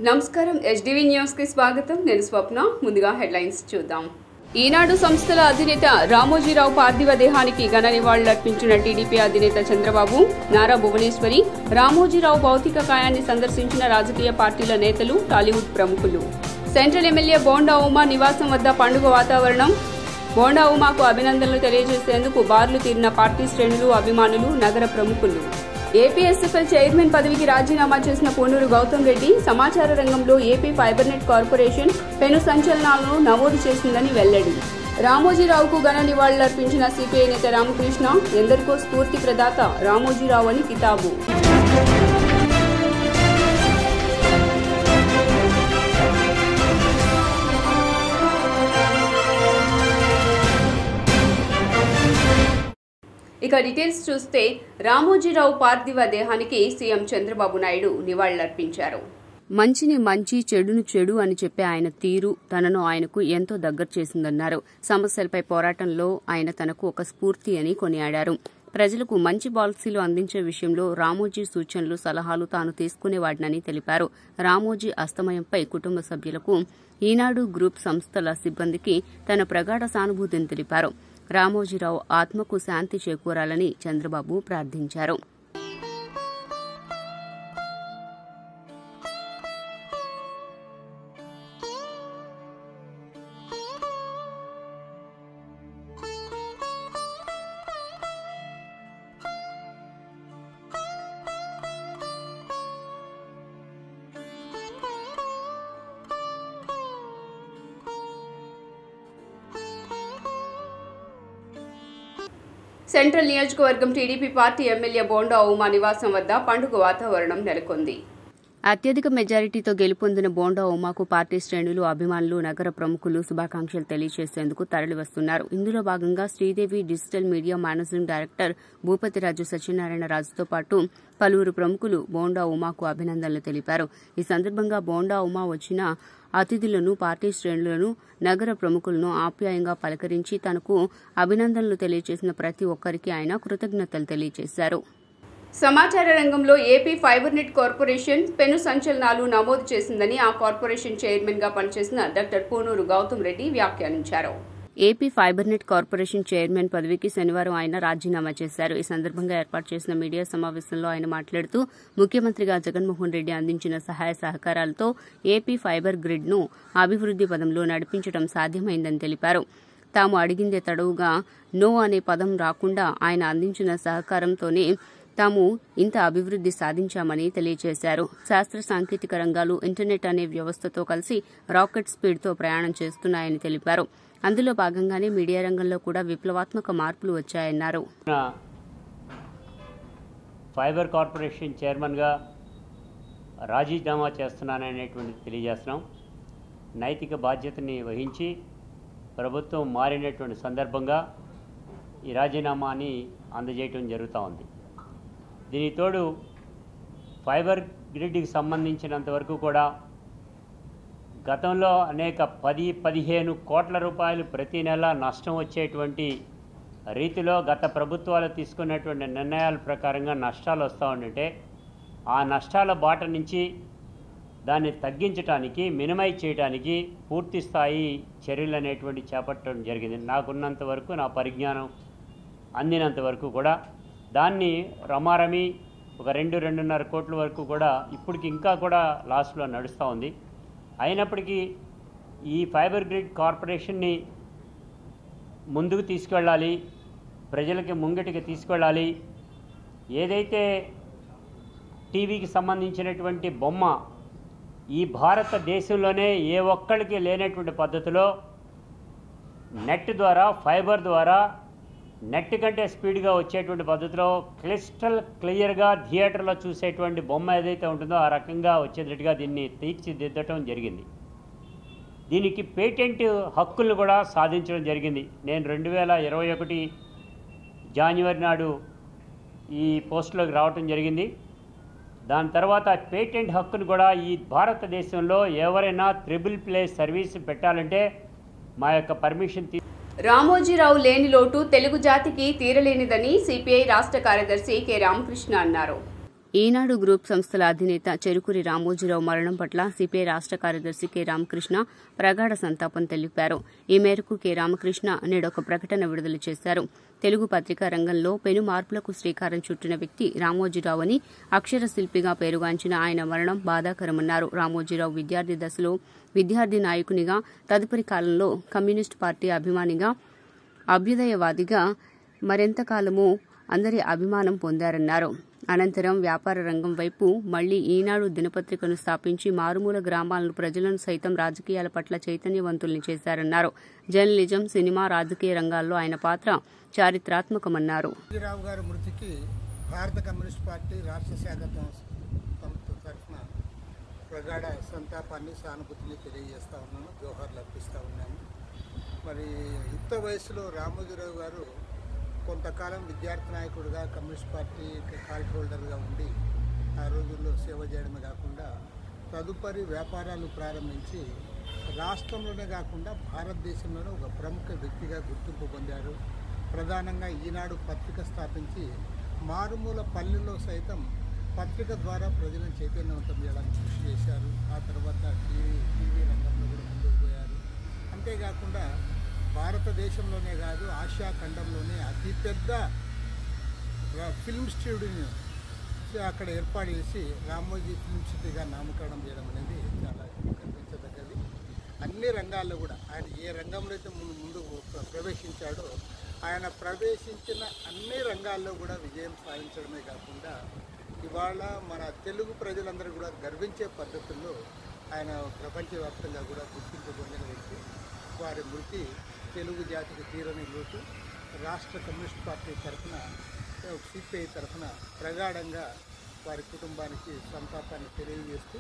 నమస్కారం SDV news కి స్వాగతం నేను స్వప్న ముందుగా హెడ్లైన్స్ చూద్దాం ఈనాడు సంస్థల అధినేత రామోజీరావు పార్థివ దేహానికి ఘన నివాళులర్పించిన టీడీపీ అధినేత చంద్రబాబు నారా భువనేశ్వరి రామోజీరావు భౌతిక కాయాన్ని సందర్శించిన రాజకీయ పార్టీల నేతలు టాలీవుడ్ ప్రముఖులు సెంట్రల్ ఎమ్మెల్యే బోండా ఉమా నివాసం వద్ద పండుగ వాతావరణం బోండా ఉమాకు అభినందనలు తెలియజేసేందుకు బార్లు తీరిన పార్టీ శ్రేణులు అభిమానులు నగర ప్రముఖులు ఏపీఎస్ఎఫ్ఎల్ చైర్మన్ పదవికి రాజీనామా చేసిన పూనూరు గౌతమ్ రెడ్డి సమాచార రంగంలో ఏపీ ఫైబర్నెట్ కార్పొరేషన్ పెను సంచలనాలను నమోదు చేసిందని వెల్లడి రామోజీరావుకు ఘన నివాళులర్పించిన సిపిఐ నేత రామకృష్ణ ఎందరికో స్ఫూర్తి ప్రదాత రామోజీరావు అని కితాబు ఇక డీటెయిల్స్ చూస్తే రామోజీరావు పార్థివ దేహానికి సీఎం చంద్రబాబు నాయుడు నివాళులర్పించారు మంచిని మంచి చెడును చెడు అని చెప్పే ఆయన తీరు తనను ఆయనకు ఎంతో దగ్గర చేసిందన్నారు సమస్యలపై పోరాటంలో ఆయన తనకు ఒక స్ఫూర్తి అని కొనియాడారు ప్రజలకు మంచి పాలసీలు అందించే విషయంలో రామోజీ సూచనలు సలహాలు తాను తీసుకునేవాడినని తెలిపారు రామోజీ అస్తమయంపై కుటుంబ సభ్యులకు ఈనాడు గ్రూప్ సంస్థల సిబ్బందికి తన ప్రగాఢ సానుభూతిని తెలిపారు రామోజీరావు ఆత్మకు శాంతి చేకూరాలని చంద్రబాబు ప్రార్థించారు సెంట్రల్ నియోజకవర్గం TDP party MLA bonda Uma నివాసం వద్ద పండుగ వాతావరణం నెలకొంది అత్యధిక మెజారిటీతో గెలుపొందిన బోండా ఉమాకు పార్టీ శ్రేణులు అభిమానులు నగర ప్రముఖులు శుభాకాంక్షలు తెలియజేసేందుకు తరలివస్తున్నారు ఇందులో భాగంగా Sridevi digital media managing director Bhupathiraju Satyanarayana రాజుతో పాటు పలువురు ప్రముఖులు బోండా ఉమాకు అభినందనలు తెలిపారు ఈ సందర్భంగా బోండా ఉమా వచ్చిన అతిథులను పార్టీ శ్రేణులను నగర ప్రముఖులను ఆప్యాయంగా పలకరించి తనకు అభినందనలు తెలియజేసిన ప్రతి ఒక్కరికి ఆయన కృతజ్ఞతలు తెలియజేశారు సమాచార రంగంలో ఏపీ ఫైబర్నెట్ కార్పొరేషన్ పెను సంచలనాలు నమోదు చేసిందని ఆ కార్పొరేషన్ చైర్మన్ గా పనిచేసిన డాక్టర్ పూనూరు గౌతమ్ రెడ్డి వ్యాఖ్యానించారు ఏపీ ఫైబర్నెట్ కార్పొరేషన్ చైర్మన్ పదవికి శనివారం ఆయన రాజీనామా చేశారు ఈ సందర్భంగా ఏర్పాటు చేసిన మీడియా సమావేశంలో ఆయన మాట్లాడుతూ ముఖ్యమంత్రిగా జగన్మోహన్ రెడ్డి అందించిన సహాయ సహకారాలతో ఏపీ ఫైబర్ గ్రిడ్ ను అభివృద్ది పదంలో నడిపించడం సాధ్యమైందని తెలిపారు తాము అడిగిందే తడవుగా నో అనే పదం రాకుండా ఆయన అందించిన సహకారంతోనే తాము ఇంత అభివృద్ది సాధించామని తెలియజేశారు శాస్త్ర సాంకేతిక రంగాలు ఇంటర్నెట్ అనే వ్యవస్థతో కలిసి రాకెట్ స్పీడ్తో ప్రయాణం చేస్తున్నాయని తెలిపారు అందులో భాగంగానే మీడియా రంగంలో కూడా విప్లవాత్మక మార్పులు వచ్చాయన్నారు ఫైబర్ కార్పొరేషన్ చైర్మన్గా రాజీనామా చేస్తున్నాననేటువంటి తెలియజేస్తున్నాం నైతిక బాధ్యతని వహించి ప్రభుత్వం మారినటువంటి సందర్భంగా ఈ రాజీనామాని అందజేయటం జరుగుతూ ఉంది దీనికి తోడు ఫైబర్ గ్రిడ్కి సంబంధించినంత వరకు కూడా గతంలో అనేక 10-15 కోట్ల రూపాయలు ప్రతి నెల నష్టం వచ్చేటువంటి రీతిలో గత ప్రభుత్వాలు తీసుకున్నటువంటి నిర్ణయాల ప్రకారంగా నష్టాలు వస్తూ ఉంటే ఆ నష్టాల బాట నుంచి దాన్ని తగ్గించడానికి మినిమైజ్ చేయడానికి పూర్తి స్థాయి చర్యలు అనేటువంటి చేపట్టడం జరిగింది నాకున్నంత వరకు నా పరిజ్ఞానం అందినంత వరకు కూడా దాన్ని రమారమి ఒక 2-2.5 కోట్ల వరకు కూడా ఇప్పటికి ఇంకా కూడా లాస్లో నడుస్తూ ఉంది అయినప్పటికీ ఈ ఫైబర్ గ్రిడ్ కార్పొరేషన్ని ముందుకు తీసుకెళ్ళాలి ప్రజలకి ముంగటికి తీసుకెళ్ళాలి ఏదైతే టీవీకి సంబంధించినటువంటి బొమ్మ ఈ భారతదేశంలోనే ఏ ఒక్కరికి లేనటువంటి పద్ధతిలో నెట్ ద్వారా ఫైబర్ ద్వారా నెట్ కంటే స్పీడ్గా వచ్చేటువంటి పద్ధతిలో క్రిస్టల్ క్లియర్గా థియేటర్లో చూసేటువంటి బొమ్మ ఏదైతే ఉంటుందో ఆ రకంగా వచ్చేటట్టుగా దీన్ని తీర్చిదిద్దటం జరిగింది దీనికి పేటెంట్ హక్కులు కూడా సాధించడం జరిగింది నేను 2021 జనవరి నాడు ఈ పోస్టులోకి రావటం జరిగింది దాని తర్వాత పేటెంట్ హక్కును కూడా ఈ భారతదేశంలో ఎవరైనా త్రిబుల్ ప్లే సర్వీస్ పెట్టాలంటే మా యొక్క పర్మిషన్ రామోజీరావు లేని లోటు తెలుగు జాతికి తీరలేనిదని సిపిఐ రాష్ట్ర కార్యదర్శి కె రామకృష్ణ అన్నారు ఈనాడు గ్రూప్ సంస్థల అధినేత చెరుకూరి రామోజీరావు మరణం పట్ల సిపిఐ రాష్ట్ర కార్యదర్శి కె రామకృష్ణ ప్రగాఢ సంతాపం తెలిపారు. ఈ మేరకు కె రామకృష్ణ నేడొక ప్రకటన విడుదల చేశారు. తెలుగు పత్రికా రంగంలో పెను మార్పులకు శ్రీకారం చుట్టిన వ్యక్తి రామోజీరావు అని అక్షర శిల్పిగా పేరుగాంచిన ఆయన మరణం బాధాకరమన్నారు. రామోజీరావు విద్యార్థి దశలో విద్యార్థి నాయకునిగా, తదుపరి కాలంలో కమ్యూనిస్టు పార్టీ అభిమానిగా, అభ్యుదయవాదిగా మరెంతకాలమూ అందరి అభిమానం పొందారన్నారు. అనంతరం వ్యాపార రంగం వైపు మళ్లీ ఈనాడు దినపత్రికను స్థాపించి మారుమూల గ్రామాలను, ప్రజలను సైతం రాజకీయాల పట్ల చైతన్యవంతుల్ని చేశారన్నారు. జర్నలిజం, సినిమా, రాజకీయ రంగాల్లో ఆయన పాత్ర చారిత్రాత్మకమన్నారు. రామోజీరావు గారి మృతికి భారత కమ్యూనిస్ట్ పార్టీ రాష్ట్ర శాఖ తరఫున ప్రగాఢ సంతాపాన్ని, సానుభూతిని తెలియజేస్తా ఉన్నాను, జోహార్లు అర్పిస్తూ ఉన్నాను. మరి యుక్త వయసులో రామోజీరావు గారు కొంతకాలం విద్యార్థి నాయకుడిగా, కమ్యూనిస్ట్ పార్టీ కార్డ్ హోల్డర్గా ఉండి ఆ రోజుల్లో సేవ చేయడమే కాకుండా తదుపరి వ్యాపారాలు ప్రారంభించి రాష్ట్రంలోనే కాకుండా భారతదేశంలోనే ఒక ప్రముఖ వ్యక్తిగా గుర్తింపు పొందారు. ప్రధానంగా ఈనాడు పత్రిక స్థాపించి మారుమూల పల్లెల్లో సైతం పత్రిక ద్వారా ప్రజలను చైతన్యవంతం చేయడానికి కృషి చేశారు. ఆ తర్వాత టీవీ రంగంలో కూడా ముందుకు పోయారు. అంతేకాకుండా భారతదేశంలోనే కాదు, ఆసియా ఖండంలోనే అతిపెద్ద ఫిల్మ్ స్టూడియోని అక్కడ ఏర్పాటు చేసి రామోజీ ఫిల్మ్ సిటీగా నామకరణం చేయడం అనేది చాలా గర్వించదగ్గది. అన్ని రంగాల్లో కూడా ఆయన ఏ రంగంలో అయితే ముందు ప్రవేశించాడో ఆయన ప్రవేశించిన అన్ని రంగాల్లో కూడా విజయం సాధించడమే కాకుండా ఇవాళ మన తెలుగు ప్రజలందరూ కూడా గర్వించే పద్ధతుల్లో ఆయన ప్రపంచవ్యాప్తంగా కూడా గుర్తింపు పొందిన వ్యక్తి. వారి మృతి తెలుగు జాతికి తీరని లోటు. రాష్ట్ర కమ్యూనిస్ట్ పార్టీ తరఫున, సిపిఐ తరఫున ప్రగాఢంగా వారి కుటుంబానికి సంతాపాన్ని తెలియజేస్తూ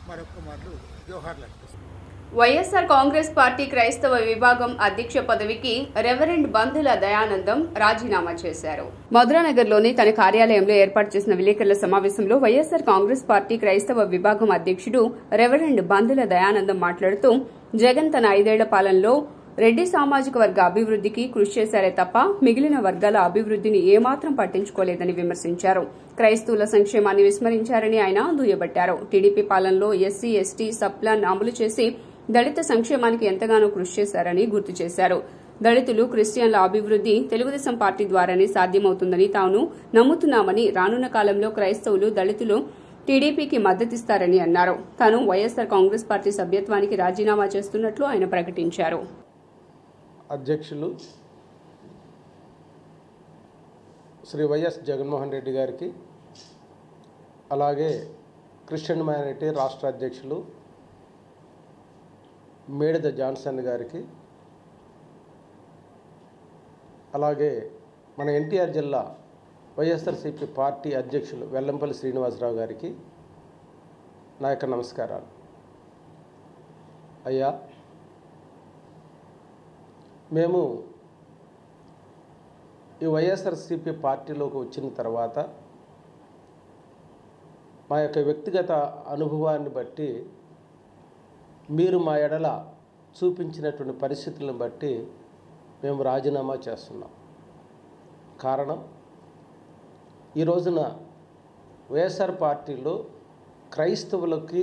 మరొక మార్లు జోహార్లు అర్పిస్తున్నారు. వైఎస్సార్ కాంగ్రెస్ పార్టీ క్రైస్తవ విభాగం అధ్యక్ష పదవికి రెవరెండ్ బంధుల దయానందం రాజీనామా చేశారు. మధురానగర్లోని తన కార్యాలయంలో ఏర్పాటు చేసిన విలేకరుల సమావేశంలో వైఎస్సార్ కాంగ్రెస్ పార్టీ క్రైస్తవ విభాగం అధ్యక్షుడు రెవరెండ్ బంధుల దయానందం మాట్లాడుతూ జగన్ తన 5 ఏళ్ల పాలనలో రెడ్డి సామాజిక వర్గ అభివృద్దికి కృషి చేశారే తప్ప మిగిలిన వర్గాల అభివృద్దిని ఏమాత్రం పట్టించుకోలేదని విమర్శించారు. క్రైస్తవుల సంక్షేమాన్ని విస్మరించారని ఆయన దుయ్యబట్టారు. టీడీపీ పాలనలో ఎస్సీ, ఎస్టీ సబ్ ప్లాన్ అమలు చేసి దళిత సంక్షేమానికి ఎంతగానో కృషి చేశారని గుర్తు చేశారు. దళితులు, క్రిస్టియన్ల అభివృద్ది తెలుగుదేశం పార్టీ ద్వారానే సాధ్యమవుతుందని తాను నమ్ముతున్నామని, రానున్న కాలంలో క్రైస్తవులు, దళితులు టీడీపీకి మద్దతిస్తారని అన్నారు. తాను వైఎస్సార్ కాంగ్రెస్ పార్టీ సభ్యత్వానికి రాజీనామా చేస్తున్నట్లు ఆయన ప్రకటించారు. అధ్యక్షులు శ్రీ వైఎస్ జగన్మోహన్ రెడ్డి గారికి, అలాగే క్రిస్టియన్ మైనారిటీ రాష్ట్ర అధ్యక్షులు మేడిద జాన్సన్ గారికి, అలాగే మన ఎన్టీఆర్ జిల్లా వైఎస్ఆర్సీపీ పార్టీ అధ్యక్షులు వెల్లంపల్లి శ్రీనివాసరావు గారికి నా యొక్క నమస్కారాలు. అయ్యా, మేము ఈ వైఎస్ఆర్సీపీ పార్టీలోకి వచ్చిన తర్వాత మా యొక్క వ్యక్తిగత అనుభవాన్ని బట్టి, మీరు మా ఎడల చూపించినటువంటి పరిస్థితులను బట్టి మేము రాజీనామా చేస్తున్నాం. కారణం, ఈ రోజున వైఎస్ఆర్ పార్టీలో క్రైస్తవులకి,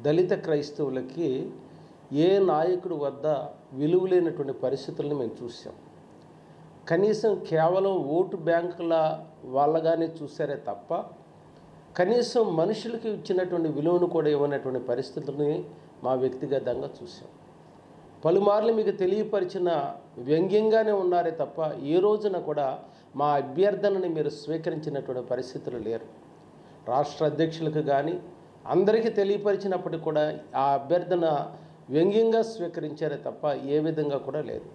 దళిత క్రైస్తవులకి ఏ నాయకుడి వద్ద విలువలేనటువంటి పరిస్థితులను మేము చూసాం. కనీసం కేవలం ఓటు బ్యాంకుల వాళ్ళగానే చూసారే తప్ప కనీసం మనుషులకి ఇచ్చినటువంటి విలువను కూడా ఇవ్వనటువంటి పరిస్థితులని మా వ్యక్తిగతంగా చూసాం. పలుమార్లు మీకు తెలియపరిచిన వ్యంగ్యంగానే ఉన్నారే తప్ప ఏ రోజున కూడా మా అభ్యర్థనని మీరు స్వీకరించినటువంటి పరిస్థితులు లేరు. రాష్ట్ర అధ్యక్షులకు కానీ అందరికీ తెలియపరిచినప్పటికీ కూడా ఆ అభ్యర్థన వ్యంగ్యంగా స్వీకరించారే తప్ప ఏ విధంగా కూడా లేదు.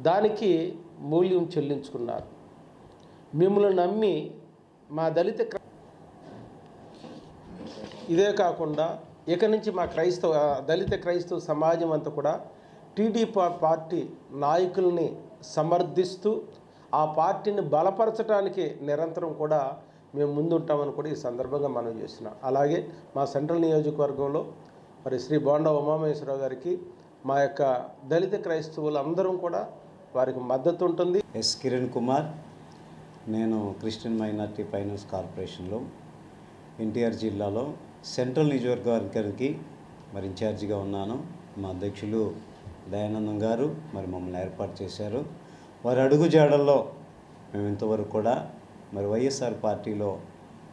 దానికి మూల్యం చెల్లించుకున్నారు. మిమ్మల్ని నమ్మి మా ఇదే కాకుండా ఇక నుంచి మా దళిత క్రైస్తవ సమాజం అంతా కూడా టీడీపీ పార్టీ నాయకుల్ని సమర్థిస్తూ ఆ పార్టీని బలపరచడానికి నిరంతరం కూడా మేము ముందుంటామని కూడా ఈ సందర్భంగా మనం చేస్తున్నాం. అలాగే మా సెంట్రల్ నియోజకవర్గంలో మరి శ్రీ బోండా ఉమామహేశ్వరరావు గారికి మా యొక్క దళిత క్రైస్తవులు అందరం కూడా వారికి మద్దతు ఉంటుంది. ఎస్ కిరణ్ కుమార్, నేను క్రిస్టియన్ మైనారిటీ ఫైనాన్స్ కార్పొరేషన్లో ఎన్టీఆర్ జిల్లాలో సెంట్రల్ నియోజకవర్గానికి మరి ఇన్ఛార్జిగా ఉన్నాను. మా అధ్యక్షులు దయానందం గారు మరి మమ్మల్ని ఏర్పాటు చేశారు. వారి అడుగుజాడల్లో మేము ఇంతవరకు కూడా మరి వైఎస్ఆర్ పార్టీలో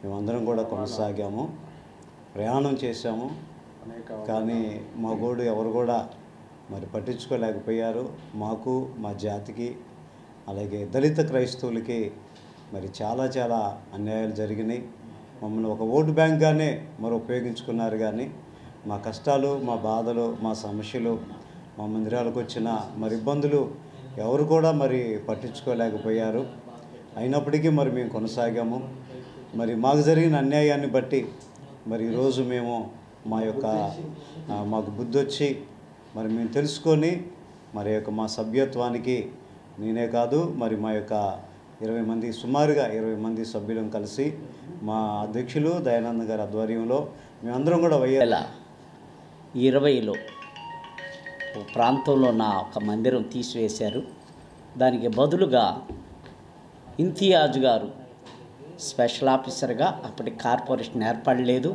మేమందరం కూడా కొనసాగాము, ప్రయాణం చేశాము. కానీ మా గోడు ఎవరు కూడా మరి పట్టించుకోలేకపోయారు. మాకు, మా జాతికి, అలాగే దళిత క్రైస్తవులకి మరి చాలా చాలా అన్యాయాలు జరిగినాయి. మమ్మల్ని ఒక ఓటు బ్యాంక్గానే మరి ఉపయోగించుకున్నారు. కానీ మా కష్టాలు, మా బాధలు, మా సమస్యలు, మా మందిరాలకు వచ్చిన మరి ఇబ్బందులు ఎవరు కూడా మరి పట్టించుకోలేకపోయారు. అయినప్పటికీ మరి మేము కొనసాగాము. మరి మాకు జరిగిన అన్యాయాన్ని బట్టి మరి ఈరోజు మేము మాకు బుద్ధి వచ్చి మరి మేము తెలుసుకొని మరి మా సభ్యత్వానికి నేనే కాదు మరి మా యొక్క 20 మంది, సుమారుగా 20 మంది సభ్యులను కలిసి మా అధ్యక్షులు దయానంద గారి ఆధ్వర్యంలో మేమందరం కూడా 2020లో ప్రాంతంలో నా ఒక మందిరం తీసివేశారు. దానికి బదులుగా ఇంతియాజ్ గారు స్పెషల్ ఆఫీసర్గా అప్పటి కార్పొరేషన్ ఏర్పడలేదు.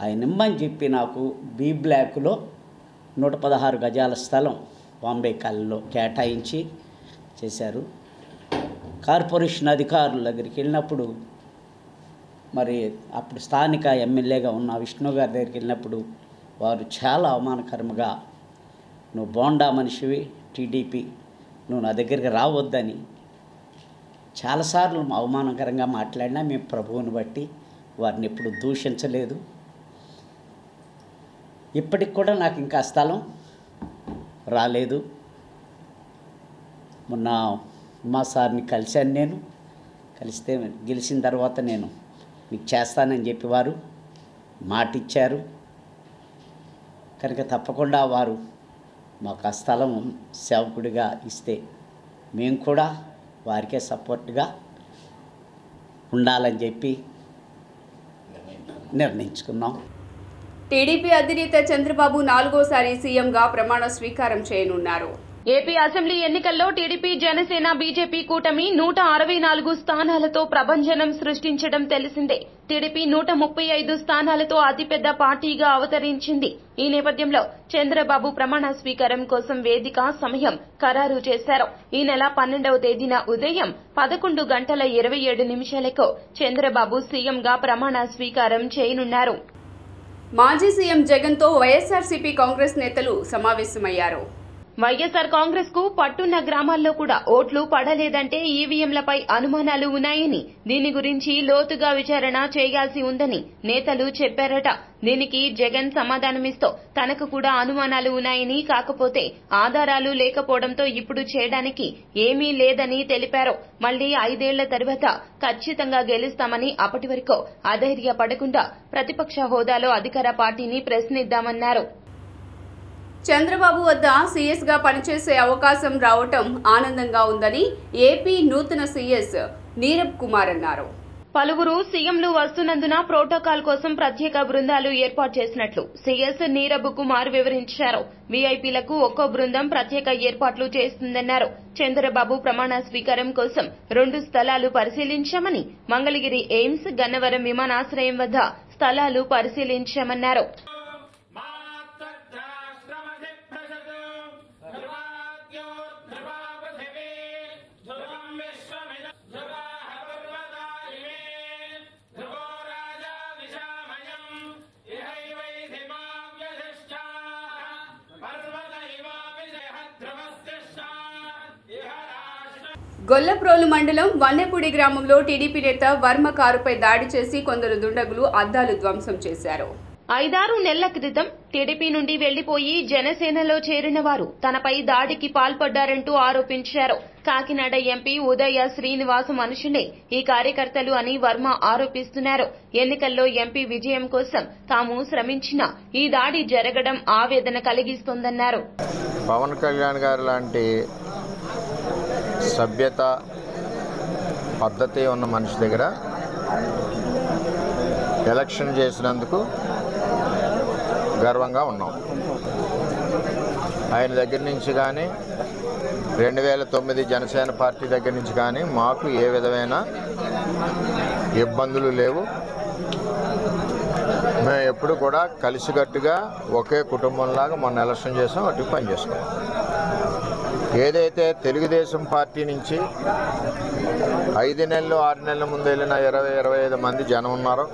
ఆయన ఇమ్మని చెప్పి నాకు బి బ్లాక్లో 116 గజాల స్థలం బాంబే కాలనీలో కేటాయించి చేశారు. కార్పొరేషన్ అధికారుల దగ్గరికి వెళ్ళినప్పుడు మరి అప్పుడు స్థానిక ఎమ్మెల్యేగా ఉన్న విష్ణు గారి దగ్గరికి వెళ్ళినప్పుడు వారు చాలా అవమానకరంగా, నువ్వు బోండా మనిషివి, టీడీపీ, నువ్వు నా దగ్గరికి రావద్దని చాలాసార్లు అవమానకరంగా మాట్లాడినా మేము ప్రభువుని బట్టి వారిని ఎప్పుడు దూషించలేదు. ఇప్పటికి కూడా నాకు ఇంకా స్థలం రాలేదు. మొన్న మా సార్ని కలిశాను. నేను కలిస్తే గెలిచిన తర్వాత నేను మీకు చేస్తానని చెప్పి వారు మాట ఇచ్చారు. కనుక తప్పకుండా వారు మాకు ఆ స్థలం సేవకుడిగా ఇస్తే మేము కూడా వారికే సపోర్ట్గా ఉండాలని చెప్పి నిర్ణయించుకున్నాం. టీడీపీ అధినేత చంద్రబాబు 4వసారి సీఎంగా ప్రమాణ స్వీకారం చేయనున్నారు. ఏపీ అసెంబ్లీ ఎన్నికల్లో టీడీపీ, జనసేన, బీజేపీ కూటమి 164 స్థానాలతో ప్రభంజనం సృష్టించడం తెలిసిందే. టీడీపీ 135 స్థానాలతో అతిపెద్ద పార్టీగా అవతరించింది. ఈ నేపథ్యంలో చంద్రబాబు ప్రమాణ స్వీకారం కోసం వేదిక, సమయం ఖరారు చేశారు. ఈ నెల 12వ తేదీన ఉదయం 11:27 చంద్రబాబు సీఎంగా ప్రమాణ స్వీకారం చేయనున్నారు. మాజీ సీఎం జగన్తో వైఎస్ఆర్సీపీ కాంగ్రెస్ నేతలు సమావేశమయ్యారు. వైఎస్ఆర్ కాంగ్రెస్ కు పట్టున్న గ్రామాల్లో కూడా ఓట్లు పడలేదంటే ఈవీఎంలపై అనుమానాలు ఉన్నాయని, దీని గురించి లోతుగా విచారణ చేయాల్సి ఉందని నేతలు చెప్పారట. దీనికి జగన్ సమాధానమిస్తూ తనకు కూడా అనుమానాలు ఉన్నాయని, కాకపోతే ఆధారాలు లేకపోవడంతో ఇప్పుడు చేయడానికి ఏమీ లేదని తెలిపారు. మళ్లీ 5 ఏళ్ల తర్వాత ఖచ్చితంగా గెలుస్తామని, అప్పటి వరకు అధైర్యపడకుండా ప్రతిపక్ష హోదాలో అధికార పార్టీని ప్రశ్నిద్దామన్నారు. చంద్రబాబు వద్ద సీఎస్గా పనిచేసే అవకాశం రావటం ఆనందంగా ఉందని ఏపీ నూతన సీఎస్ నీరబ్ కుమార్ అన్నారు. పలువురు సీఎంలు వస్తున్నందున ప్రోటోకాల్ కోసం ప్రత్యేక బృందాలు ఏర్పాటు చేసినట్లు సీఎస్ నీరబ్ కుమార్ వివరించారు. వీఐపీలకు ఒక్కో బృందం ప్రత్యేక ఏర్పాట్లు చేస్తుందన్నారు. చంద్రబాబు ప్రమాణ స్వీకారం కోసం 2 స్థలాలు పరిశీలించామని, మంగళగిరి ఎయిమ్స్, గన్నవరం విమానాశ్రయం వద్ద స్థలాలు పరిశీలించామన్నారు. గొల్లప్రోలు మండలం వన్నెపూడి గ్రామంలో టీడీపీ నేత వర్మ కారుపై దాడి చేసి కొందరు దుండగులు అద్దాలు ధ్వంసం చేశారు. 5-6 నెలల క్రితం టీడీపీ నుండి వెళ్లిపోయి జనసేనలో చేరిన వారు తనపై దాడికి పాల్పడ్డారంటూ ఆరోపించారు. కాకినాడ ఎంపీ ఉదయ శ్రీనివాస్ మనుషులే ఈ కార్యకర్తలు అని వర్మ ఆరోపిస్తున్నారు. ఎన్నికల్లో ఎంపీ విజయం కోసం తాము శ్రమించినా ఈ దాడి జరగడం ఆవేదన కలిగిస్తోందన్నారు. పవన్ కళ్యాణ్ గారు లాంటి సభ్యత, పద్ధతి ఉన్న మనిషి దగ్గర ఎలక్షన్ చేసినందుకు గర్వంగా ఉన్నాం. ఆయన దగ్గర నుంచి కానీ 2009 జనసేన పార్టీ దగ్గర నుంచి కానీ మాకు ఏ విధమైన ఇబ్బందులు లేవు. మేము ఎప్పుడు కూడా కలిసికట్టుగా ఒకే కుటుంబంలాగా మొన్న ఎలక్షన్ చేసాం, అటు పని చేసుకున్నాం. ఏదైతే తెలుగుదేశం పార్టీ నుంచి 5 నెలలు 6 నెలల ముందు వెళ్ళిన 20-25 మంది జనం ఉన్నారో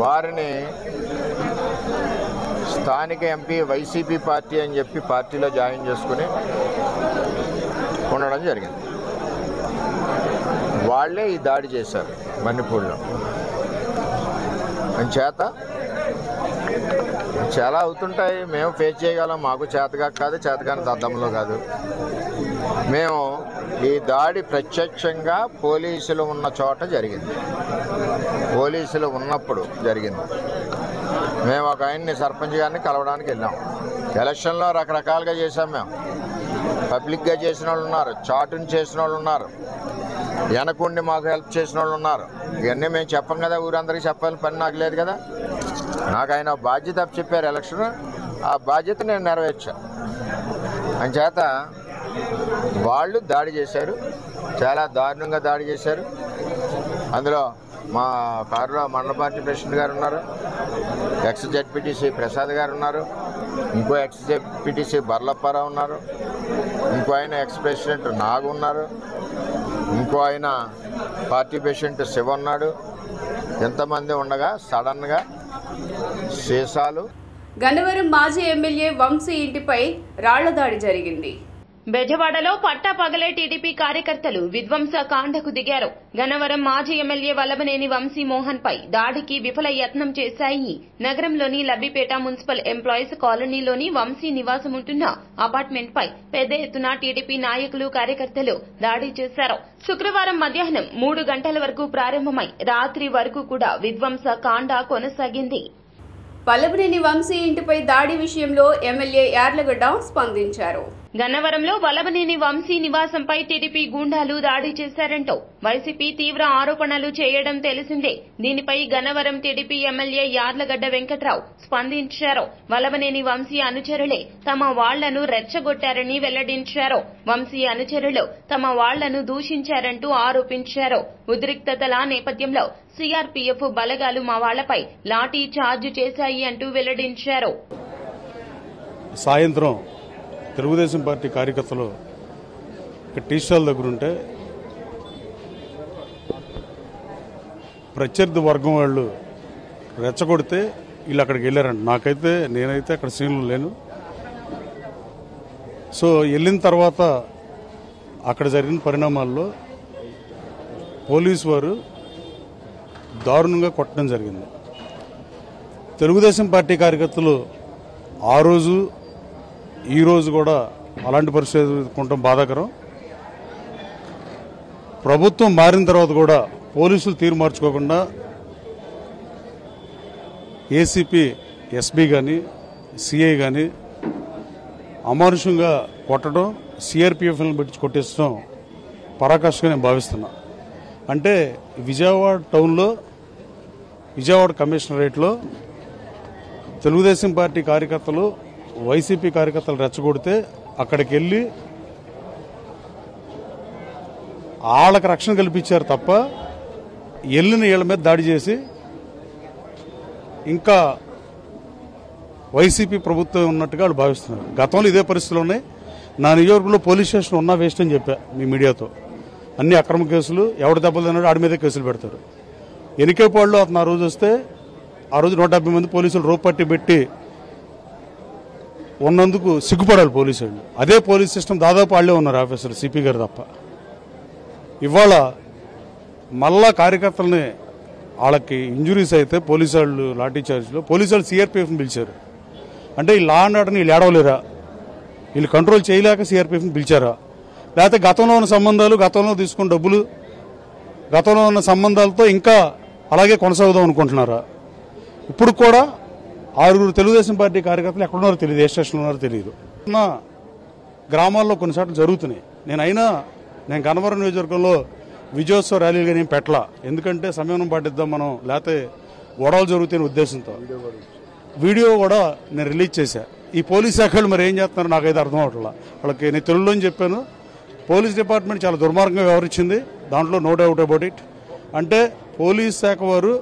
వారిని స్థానిక ఎంపీ వైసీపీ పార్టీ అని చెప్పి పార్టీలో జాయిన్ చేసుకుని ఉండడం జరిగింది. వాళ్ళే ఈ దాడి చేశారు మణిపూర్లో. చేత చాలా అవుతుంటాయి, మేము ఫేస్ చేయగలం. మాకు చేతగా కాదు, చేతగాని దద్దంలో కాదు. మేము ఈ దాడి ప్రత్యక్షంగా పోలీసులు ఉన్న చోట జరిగింది, పోలీసులు ఉన్నప్పుడు జరిగింది. మేము ఒక ఆయన్ని సర్పంచ్ గారిని కలవడానికి వెళ్ళాం. ఎలక్షన్లో రకరకాలుగా చేసాం. మేము పబ్లిక్గా చేసిన వాళ్ళు ఉన్నారు, చాటుని చేసిన వాళ్ళు ఉన్నారు, వెనకుండి మాకు హెల్ప్ చేసిన వాళ్ళు ఉన్నారు. ఇవన్నీ మేము చెప్పం కదా, ఊరందరికీ చెప్పాలని పని నాకు లేదు కదా. నాకు ఆయన బాధ్యత చెప్పారు ఎలక్షన్, ఆ బాధ్యత నేను నెరవేర్చా. అంచేత వాళ్ళు దాడి చేశారు, చాలా దారుణంగా దాడి చేశారు. అందులో మా కారులో మండల పార్టీ ప్రెసిడెంట్ గారు ఉన్నారు, ఎక్స్ జెడ్పీటీసీ ప్రసాద్ గారు ఉన్నారు, ఇంకో ఎక్స్ జెడ్పీటీసీ బర్లప్పారావు ఉన్నారు, ఇంకో ఆయన ఎక్స్ ప్రెసిడెంట్ నాగు ఉన్నారు, ఇంకో ఆయన పార్టీ ప్రెసిడెంట్ శివ ఉన్నాడు. ఎంతమంది ఉండగా సడన్గా సీసాలు. గన్నవరం మాజీ ఎమ్మెల్యే వంశీ ఇంటిపై రాళ్ల దాడి జరిగింది. బెజవాడలో పట్టాపగలే టీడీపీ కార్యకర్తలు విధ్వంస కాండకు దిగారు. గన్నవరం మాజీ ఎమ్మెల్యే వల్లభనేని వంశీ మోహన్ పై దాడికి విఫల యత్నం చేశాయి. నగరంలోని లబ్బిపేట మున్సిపల్ ఎంప్లాయీస్ కాలనీలోని వంశీ నివాసముంటున్న అపార్ట్మెంట్ పై పెద్ద ఎత్తున టీడీపీ నాయకులు కార్యకర్తలు దాడి చేశారు. శుక్రవారం మధ్యాహ్నం 3 గంటల వరకు ప్రారంభమై రాత్రి వరకు కూడా విధ్వంస కాండ కొనసాగింది. వల్లభనేని వంశీ ఇంటిపై దాడి విషయంలో ఎమ్మెల్యే యార్లగడ్డ స్పందించారు. గన్నవరంలో వల్లభనేని వంశీ నివాసంపై టీడీపీ గూండాలు దాడి చేశారంటూ వైసీపీ తీవ్ర ఆరోపణలు చేయడం తెలిసిందే. దీనిపై గన్నవరం టీడీపీ ఎమ్మెల్యే యార్లగడ్డ వెంకట్రావు స్పందించారు. వల్లభనేని వంశీ అనుచరులే తమ వాళ్లను రెచ్చగొట్టారని వెల్లడించారు. వంశీ అనుచరులు తమ వాళ్లను దూషించారంటూ ఆరోపించారు. ఉద్రిక్తతల నేపథ్యంలో సీఆర్పీఎఫ్ బలగాలు మా వాళ్లపై లాఠీ చార్జ్ చేశాయి అంటూ వెల్లడించారు. సాయంత్రం తెలుగుదేశం పార్టీ కార్యకర్తలు టీ స్టాల్ దగ్గర ఉంటే ప్రత్యర్థి వర్గం వాళ్ళు రెచ్చగొడితే వీళ్ళు అక్కడికి వెళ్ళారంట. నేనైతే అక్కడ సీన్లో లేను. సో వెళ్ళిన తర్వాత అక్కడ జరిగిన పరిణామాల్లో పోలీసు వారు దారుణంగా కొట్టడం జరిగింది. తెలుగుదేశం పార్టీ కార్యకర్తలు ఆ రోజు ఈ రోజు కూడా అలాంటి పరిస్థితి ఎదుర్కొనడం బాధాకరం. ప్రభుత్వం మారిన తర్వాత కూడా పోలీసులు తీరు మార్చుకోకుండా ఏసీపీ ఎస్పీ కానీ సిఐ కానీ అమానుషంగా కొట్టడం, సిఆర్పీఎఫ్లను పెట్టి కొట్టేస్తడం పరాకాష్గా నేను భావిస్తున్నా. అంటే విజయవాడ టౌన్లో విజయవాడ కమిషనరేట్లో తెలుగుదేశం పార్టీ కార్యకర్తలు వైసీపీ కార్యకర్తలు రెచ్చగొడితే అక్కడికి వెళ్ళి వాళ్ళకి రక్షణ కల్పించారు తప్ప వెళ్ళిన వీళ్ళ మీద దాడి చేసి ఇంకా వైసీపీ ప్రభుత్వం ఉన్నట్టుగా వాళ్ళు భావిస్తున్నారు. గతంలో ఇదే పరిస్థితులు ఉన్నాయి. నా నియోజకవర్గంలో పోలీస్ స్టేషన్ ఉన్నా వేస్ట్ అని చెప్పా మీ మీడియాతో. అన్ని అక్రమ కేసులు, ఎవడు దెబ్బలు తిన్నాడు ఆడి మీదే కేసులు పెడతారు. ఎనికేపాడులో అతను ఆ రోజు వస్తే ఆ రోజు 170 మంది పోలీసులు రోపట్టి పెట్టి ఉన్నందుకు సిగ్గుపడాలి పోలీసు వాళ్ళు. అదే పోలీస్ సిస్టమ్ దాదాపు వాళ్ళే ఉన్నారు ఆఫీసర్లు, సిపి గారు తప్ప. ఇవాళ మళ్ళా కార్యకర్తలని వాళ్ళకి ఇంజురీస్ అయితే పోలీసు వాళ్ళు లాఠీ చార్జ్లో పోలీసు వాళ్ళు సిఆర్పీఎఫ్ని పిలిచారు. అంటే ఈ లా అండ్ ఆర్డర్ని వీళ్ళు ఏడవలేరా? వీళ్ళు కంట్రోల్ చేయలేక సిఆర్పీఎఫ్ని పిలిచారా? లేకపోతే గతంలో ఉన్న సంబంధాలు, గతంలో తీసుకున్న డబ్బులు, గతంలో ఉన్న సంబంధాలతో ఇంకా అలాగే కొనసాగుదాం అనుకుంటున్నారా? ఇప్పుడు కూడా 6 తెలుగుదేశం పార్టీ కార్యకర్తలు ఎక్కడున్నారో తెలియదు, ఏ స్టేషన్లో ఉన్నారో తెలియదు. గ్రామాల్లో కొన్నిసార్లు జరుగుతున్నాయి. నేను గన్నవరం నియోజకవర్గంలో విజయోత్సవ ర్యాలీలుగా నేను పెట్టలా. ఎందుకంటే సమయం పాటిద్దాం మనం, లేకపోతే గొడవలు జరుగుతాయనే ఉద్దేశంతో వీడియో కూడా నేను రిలీజ్ చేశా. ఈ పోలీస్ శాఖలు మరి ఏం చేస్తున్నారో నాకైతే అర్థం అవట్లా. వాళ్ళకి నేను తెలుగులో చెప్పాను, పోలీస్ డిపార్ట్మెంట్ చాలా దుర్మార్గంగా వ్యవహరించింది, దాంట్లో నో డౌట్ అబౌట్ ఇట్. అంటే పోలీస్ శాఖ వారు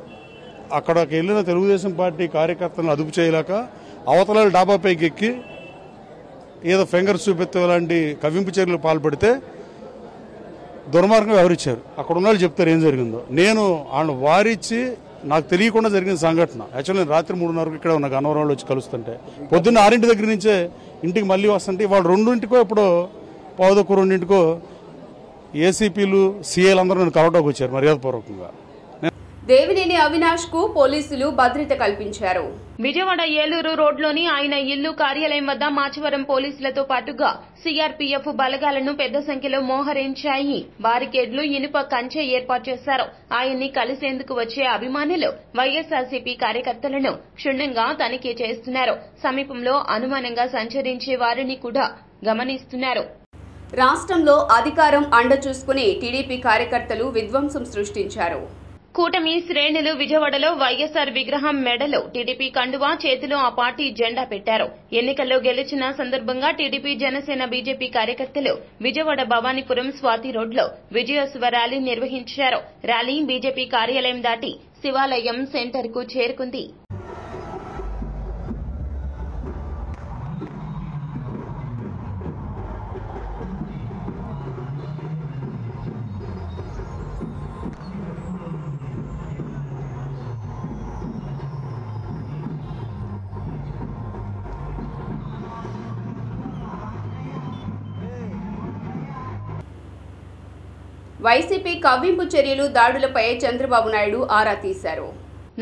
అక్కడికి వెళ్ళిన తెలుగుదేశం పార్టీ కార్యకర్తలను అదుపు చేయలేక అవతల డాబాపైకి ఎక్కి ఏదో ఫింగర్స్ చూపెత్తే లాంటి కవ్వింపు చర్యలు పాల్పడితే దుర్మార్గంగా వ్యవహరించారు. అక్కడ ఉన్న వాళ్ళు చెప్తారు ఏం జరిగిందో. నేను వాళ్ళని వారిచ్చి నాకు తెలియకుండా జరిగిన సంఘటన. యాక్చువల్లీ నేను రాత్రి 3:30 ఇక్కడ ఉన్న గన్నవరంలో వచ్చి కలుస్తుంటే పొద్దున్న 6 దగ్గర నుంచే ఇంటికి మళ్ళీ వస్తుంటే వాళ్ళు 2 ఎప్పుడో 2:15 ఏసీపీలు సీఏలు అందరూ నన్ను కలవడానికి వచ్చారు మర్యాదపూర్వకంగా. దేవినేని అవినాష్ కు పోలీసులు భద్రత కల్పించారు. విజయవాడ ఏలూరు రోడ్లోని ఆయన ఇల్లు కార్యాలయం వద్ద మాచవరం పోలీసులతో పాటుగా సీఆర్పీఎఫ్ బలగాలను పెద్ద సంఖ్యలో మోహరించాయి. బారికేడ్లు, ఇనుప కంచె ఏర్పాటు చేశారు. ఆయన్ని కలిసేందుకు వచ్చే అభిమానులు వైఎస్ఆర్సీపీ కార్యకర్తలను క్షుణ్ణంగా తనిఖీ చేస్తున్నారు. సమీపంలో అనుమానంగా సంచరించే వారిని కూడా గమనిస్తున్నారు. రాష్ట్రంలో అధికారం అండ చూసుకుని టీడీపీ కార్యకర్తలు విధ్వంసం సృష్టించారు. కూటమి శ్రేణులు విజయవాడలో వైఎస్ఆర్ విగ్రహం మెడలో టీడీపీ కండువా, చేతిలో ఆ పార్టీ జెండా పెట్టారు. ఎన్నికల్లో గెలిచిన సందర్భంగా టీడీపీ, జనసేన, బీజేపీ కార్యకర్తలు విజయవాడ భవానీపురం స్వాతి రోడ్లో విజయోత్సవ ర్యాలీ నిర్వహించారు. ర్యాలీ బీజేపీ కార్యాలయం దాటి శివాలయం సెంటర్కు చేరుకుంది. వైసీపీ కవ్వింపు చర్యలు, దాడులపై చంద్రబాబు నాయుడు ఆరా తీశారు.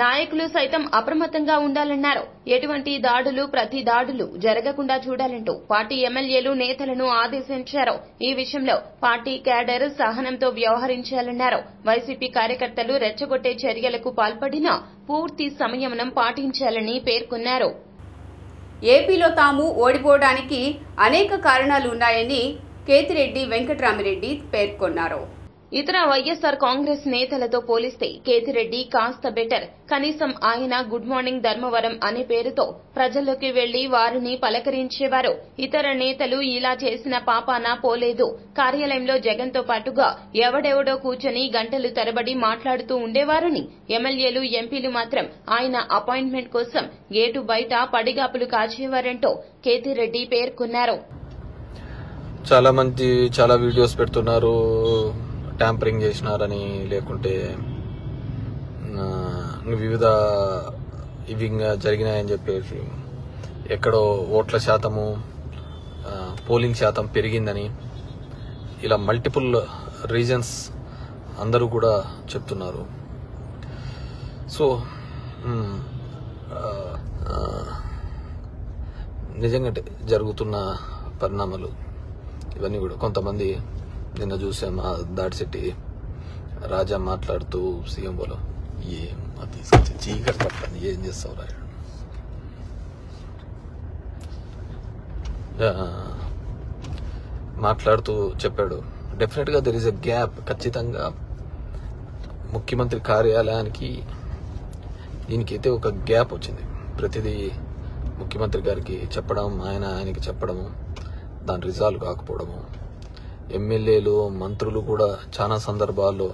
నాయకులు సైతం అప్రమత్తంగా ఉండాలన్నారు. ఎటువంటి దాడులు, ప్రతి దాడులు జరగకుండా చూడాలంటూ పార్టీ ఎమ్మెల్యేలు, నేతలను ఆదేశించారు. ఈ విషయంలో పార్టీ క్యాడర్ సహనంతో వ్యవహరించాలన్నారు. వైసీపీ కార్యకర్తలు రెచ్చగొట్టే చర్యలకు పాల్పడినా పూర్తి సంయమనం పాటించాలని పేర్కొన్నారు. ఏపీలో తాము ఓడిపోవడానికి అనేక కారణాలు ఉన్నాయని కేతిరెడ్డి వెంకట్రామిరెడ్డి పేర్కొన్నారు. ఇతర వైఎస్ఆర్ కాంగ్రెస్ నేతలతో పోలిస్తే కేతిరెడ్డి కాస్త బెటర్. కనీసం ఆయన గుడ్ మార్నింగ్ ధర్మవరం అనే పేరుతో ప్రజల్లోకి వెళ్లి వారిని పలకరించేవారు. ఇతర నేతలు ఇలా చేసిన పాపాన పోలేదు. కార్యాలయంలో జగన్తో పాటుగా ఎవడెవడో కూర్చొని గంటలు తరబడి మాట్లాడుతూ ఉండేవారని, ఎమ్మెల్యేలు, ఎంపీలు మాత్రం ఆయన అపాయింట్మెంట్ కోసం గేటు బయట పడిగాపులు కాచేవారంటూ కేతిరెడ్డి పేర్కొన్నారు. చాలా మంది చాలా వీడియోస్ పెడుతున్నారు, ట్యాంపరింగ్ చేసినారని, లేకుంటే వివిధ ఇవి జరిగినాయని చెప్పేసి, ఎక్కడో ఓట్ల శాతము, పోలింగ్ శాతం పెరిగిందని, ఇలా మల్టిపుల్ రీజన్స్ అందరూ కూడా చెప్తున్నారు. సో నిజంగా జరుగుతున్న పరిణామాలు ఇవన్నీ కూడా కొంతమంది నిన్న చూసాం. దాడిశెట్టి రాజా మాట్లాడుతూ సీఎం బోలో ఏం తీసుకొచ్చి చీకటి పట్టని ఏం చేస్తావు రాయడు, మాట్లాడుతూ చెప్పాడు. డెఫినెట్ గా దెర్ ఇస్ ఎ గ్యాప్. ఖచ్చితంగా ముఖ్యమంత్రి కార్యాలయానికి దీనికైతే ఒక గ్యాప్ వచ్చింది. ప్రతిదీ ముఖ్యమంత్రి గారికి చెప్పడం, ఆయనకి చెప్పడము, దాని రిజాల్వ్ కాకపోవడము. ఎమ్మెల్యేలు, మంత్రులు కూడా చాలా సందర్భాల్లో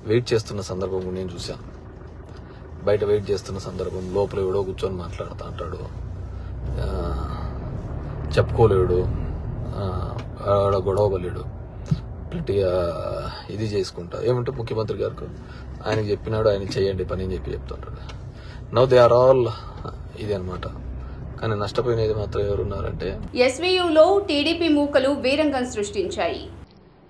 వెయిట్ చేస్తున్న సందర్భం నేను చూశాను. బయట వెయిట్ చేస్తున్న సందర్భం, లోపల ఎవడో కూర్చొని మాట్లాడుతూ అంటాడు, చెప్పుకోలేడు, గొడవలేడు, గట్టిగా ఇది చేసుకుంటా. ఏమంటే ముఖ్యమంత్రి గారికి ఆయనకి చెప్పినాడు, ఆయన చేయండి పని అని చెప్తుంటాడు. నౌ దే ఆర్ ఆల్ ఇది అనమాట. కానీ నష్టపోయినది మాత్రం ఎవరున్నారంటే ఎస్వీయూలో టీడీపీ మూకలు వీరంగం సృష్టించాయి.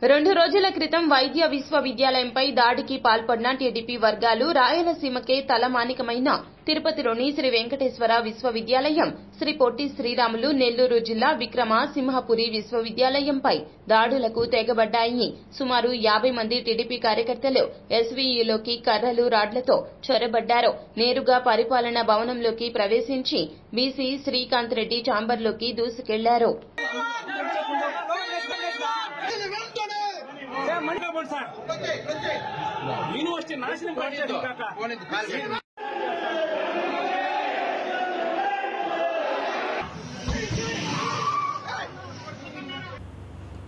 2 రోజుల క్రితం వైద్య విశ్వవిద్యాలయంపై దాడికి పాల్పడిన టీడీపీ వర్గాలు రాయలసీమకే తలమానికమైన తిరుపతిలోని శ్రీ వెంకటేశ్వర విశ్వవిద్యాలయం, శ్రీ పొట్టి శ్రీరాములు నెల్లూరు జిల్లా విక్రమ సింహపురి విశ్వవిద్యాలయంపై దాడులకు తెగబడ్డాయి. సుమారు 50 మంది టీడీపీ కార్యకర్తలు ఎస్వీయూలోకి కర్రలు, రాడ్లతో చొరబడ్డారు. నేరుగా పరిపాలనా భవనంలోకి ప్రవేశించి బీసీ శ్రీకాంత్ రెడ్డి ఛాంబర్లోకి దూసుకెళ్లారు. యూనివర్సిటీ నాశనం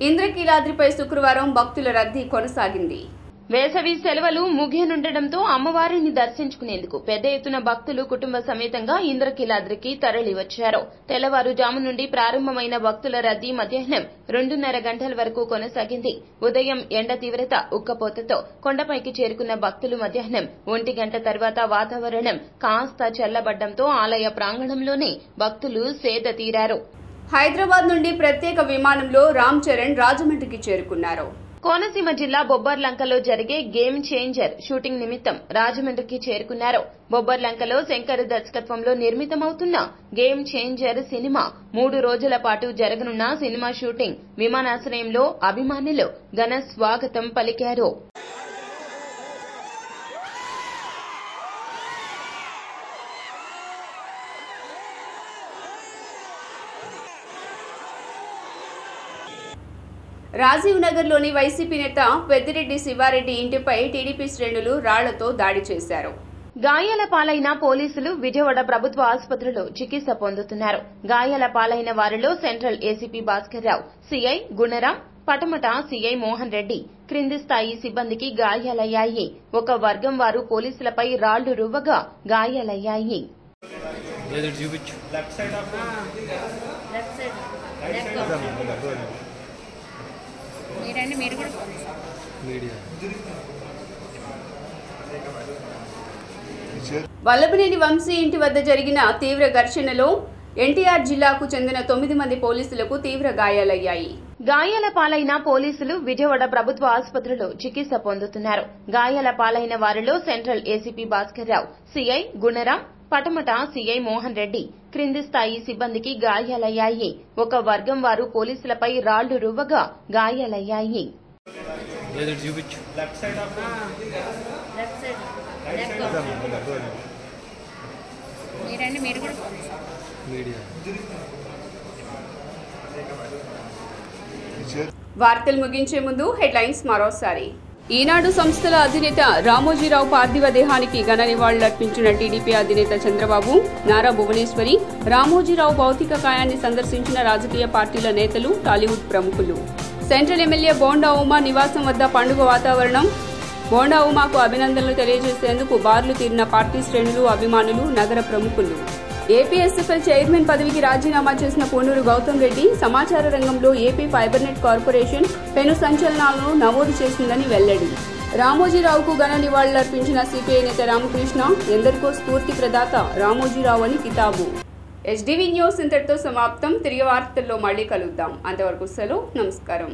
ఇంద్రకీలాద్రిపై శుక్రవారం భక్తుల రద్దీ కొనసాగింది. వేసవి సెలవులు ముగియనుండటంతో అమ్మవారిని దర్శించుకునేందుకు పెద్ద ఎత్తున భక్తులు కుటుంబ సమేతంగా ఇంద్రకీలాద్రికి తరలివచ్చారు. తెల్లవారుజాము నుండి ప్రారంభమైన భక్తుల రద్దీ మధ్యాహ్నం 2:30 గంటల వరకు కొనసాగింది. ఉదయం ఎండ తీవ్రత ఉక్కపోతతో కొండపైకి చేరుకున్న భక్తులు మధ్యాహ్నం 1 గంట తర్వాత వాతావరణం కాస్త చల్లబడ్డంతో ఆలయ ప్రాంగణంలోనే భక్తులు సేద తీరారు. హైదరాబాద్ నుండి ప్రత్యేక విమానంలో రామ్ చరణ్ రాజమండ్రికి చేరుకున్నారు. కోనసీమ జిల్లా బొబ్బర్లంకలో జరిగే గేమ్ చేంజర్ షూటింగ్ నిమిత్తం రాజమండ్రికి చేరుకున్నారు. బొబ్బర్లంకలో శంకర్ దర్శకత్వంలో నిర్మితమవుతున్న గేమ్ చేంజర్ సినిమా 3 రోజుల పాటు జరగనున్న సినిమా షూటింగ్ విమానాశ్రయంలో అభిమానులు ఘన స్వాగతం పలికారు. రాజీవ్ నగర్లోని వైసీపీ నేత పెద్దిరెడ్డి శివారెడ్డి ఇంటిపై టీడీపీ శ్రేణులు రాళ్లతో దాడి చేశారు. గాయాల పాలైన పోలీసులు విజయవాడ ప్రభుత్వ ఆసుపత్రిలో చికిత్స పొందుతున్నారు. గాయాల పాలైన వారిలో central ACP Bhaskar Rao, CI గుణరాం, Patamata CI Mohan Reddy, క్రింది స్థాయి సిబ్బందికి గాయాలయ్యాయి. ఒక వర్గం వారు పోలీసులపై రాళ్లు రువ్వగా గాయాలయ్యాయి. వల్లభనేని వంశీ ఇంటి వద్ద జరిగిన తీవ్ర ఘర్షణలో ఎన్టీఆర్ జిల్లాకు చెందిన 9 మంది పోలీసులకు తీవ్ర గాయాలయ్యాయి. గాయాల పాలైన పోలీసులు విజయవాడ ప్రభుత్వ ఆసుపత్రిలో చికిత్స పొందుతున్నారు. గాయాల పాలైన వారిలో central ACP Bhaskar Rao, CI గుణరాం, Patamata CI Mohan Reddy, క్రింది స్థాయి సిబ్బందికి గాయాలయ్యాయి. ఒక వర్గం వారు పోలీసులపై రాళ్లు రువ్వగా గాయాలయ్యాయి. వార్తలు ముగించే ముందు హెడ్లైన్స్ మరోసారి. ఈనాడు సంస్థల అధినేత రామోజీరావు పార్థివ దేహానికి ఘన నివాళులర్పించిన టీడీపీ అధినేత చంద్రబాబు, నారా భువనేశ్వరి, రామోజీరావు భౌతిక కాయాన్ని సందర్శించిన రాజకీయ పార్టీల నేతలు, టాలీవుడ్ ప్రముఖులు. సెంట్రల్ ఎమ్మెల్యే బోండా ఉమా నివాసం వద్ద పండుగ వాతావరణం. బోండా ఉమాకు అభినందనలు తెలియజేసేందుకు బార్లు తీరిన పార్టీ శ్రేణులు, అభిమానులు, నగర ప్రముఖులు. ఏపీఎస్ఎఫ్ఎల్ చైర్మన్ పదవికి రాజీనామా చేసిన పూనూరు గౌతమ్ రెడ్డి సమాచార రంగంలో ఏపీ ఫైబర్నెట్ కార్పొరేషన్ పెను సంచలనాలను నమోదు చేసిందని వెల్లడి. రామోజీరావుకు ఘన నివాళులర్పించిన సిపిఐ నేత రామకృష్ణ, ఎందరికో స్ఫూర్తి ప్రదాత రామోజీరావు అని కితాబు. HDV న్యూస్ ఇంతటితో సమాప్తం. తిరిగి వార్తల్లో మళ్లీ కలుద్దాం. అంతవరకు సెలవు. నమస్కారం.